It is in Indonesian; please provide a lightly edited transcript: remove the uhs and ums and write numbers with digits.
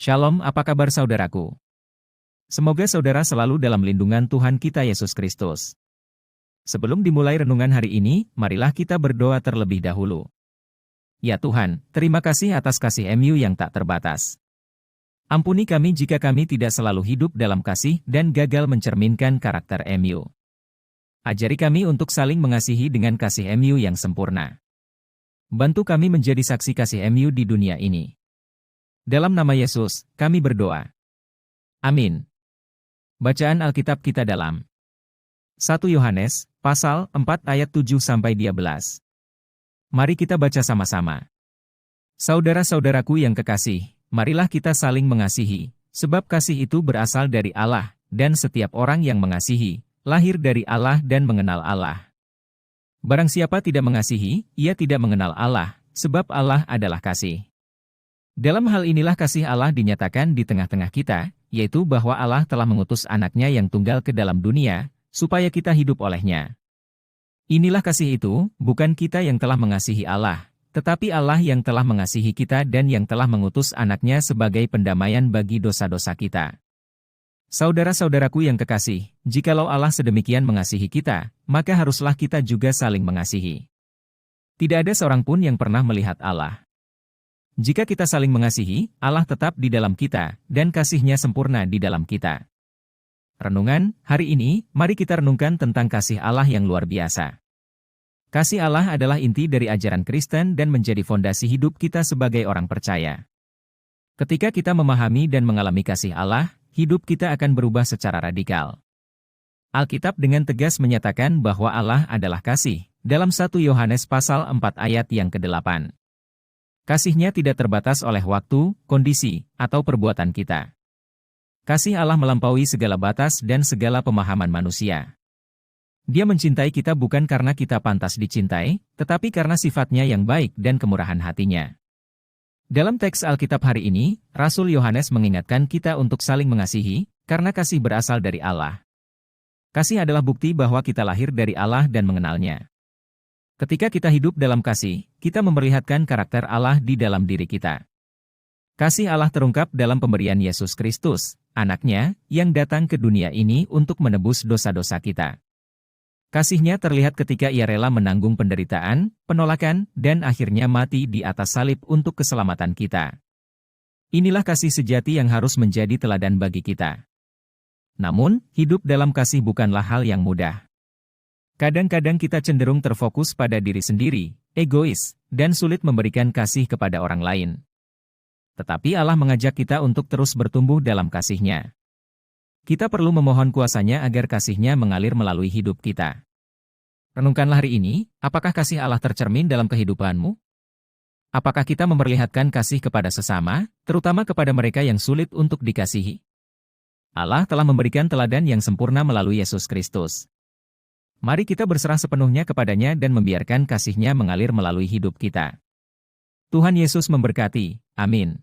Shalom, apa kabar saudaraku? Semoga saudara selalu dalam lindungan Tuhan kita Yesus Kristus. Sebelum dimulai renungan hari ini, marilah kita berdoa terlebih dahulu. Ya Tuhan, terima kasih atas kasih MU yang tak terbatas. Ampuni kami jika kami tidak selalu hidup dalam kasih dan gagal mencerminkan karakter MU. Ajari kami untuk saling mengasihi dengan kasih MU yang sempurna. Bantu kami menjadi saksi kasih MU di dunia ini. Dalam nama Yesus, kami berdoa. Amin. Bacaan Alkitab kita dalam 1 Yohanes, pasal 4 ayat 7-12. Mari kita baca sama-sama. Saudara-saudaraku yang kekasih, marilah kita saling mengasihi, sebab kasih itu berasal dari Allah, dan setiap orang yang mengasihi, lahir dari Allah dan mengenal Allah. Barang siapa tidak mengasihi, ia tidak mengenal Allah, sebab Allah adalah kasih. Dalam hal inilah kasih Allah dinyatakan di tengah-tengah kita, yaitu bahwa Allah telah mengutus anaknya yang tunggal ke dalam dunia, supaya kita hidup olehnya. Inilah kasih itu, bukan kita yang telah mengasihi Allah, tetapi Allah yang telah mengasihi kita dan yang telah mengutus anaknya sebagai pendamaian bagi dosa-dosa kita. Saudara-saudaraku yang kekasih, jikalau Allah sedemikian mengasihi kita, maka haruslah kita juga saling mengasihi. Tidak ada seorang pun yang pernah melihat Allah. Jika kita saling mengasihi, Allah tetap di dalam kita, dan kasih-Nya sempurna di dalam kita. Renungan, hari ini, mari kita renungkan tentang kasih Allah yang luar biasa. Kasih Allah adalah inti dari ajaran Kristen dan menjadi fondasi hidup kita sebagai orang percaya. Ketika kita memahami dan mengalami kasih Allah, hidup kita akan berubah secara radikal. Alkitab dengan tegas menyatakan bahwa Allah adalah kasih, dalam 1 Yohanes pasal 4 ayat yang ke-8. Kasih-Nya tidak terbatas oleh waktu, kondisi, atau perbuatan kita. Kasih Allah melampaui segala batas dan segala pemahaman manusia. Dia mencintai kita bukan karena kita pantas dicintai, tetapi karena sifat-Nya yang baik dan kemurahan hati-Nya. Dalam teks Alkitab hari ini, Rasul Yohanes mengingatkan kita untuk saling mengasihi, karena kasih berasal dari Allah. Kasih adalah bukti bahwa kita lahir dari Allah dan mengenal-Nya. Ketika kita hidup dalam kasih, kita memperlihatkan karakter Allah di dalam diri kita. Kasih Allah terungkap dalam pemberian Yesus Kristus, Anak-Nya, yang datang ke dunia ini untuk menebus dosa-dosa kita. Kasih-Nya terlihat ketika Ia rela menanggung penderitaan, penolakan, dan akhirnya mati di atas salib untuk keselamatan kita. Inilah kasih sejati yang harus menjadi teladan bagi kita. Namun, hidup dalam kasih bukanlah hal yang mudah. Kadang-kadang kita cenderung terfokus pada diri sendiri, egois, dan sulit memberikan kasih kepada orang lain. Tetapi Allah mengajak kita untuk terus bertumbuh dalam kasih-Nya. Kita perlu memohon kuasa-Nya agar kasih-Nya mengalir melalui hidup kita. Renungkanlah hari ini, apakah kasih Allah tercermin dalam kehidupanmu? Apakah kita memperlihatkan kasih kepada sesama, terutama kepada mereka yang sulit untuk dikasihi? Allah telah memberikan teladan yang sempurna melalui Yesus Kristus. Mari kita berserah sepenuhnya kepada-Nya dan membiarkan kasih-Nya mengalir melalui hidup kita. Tuhan Yesus memberkati. Amin.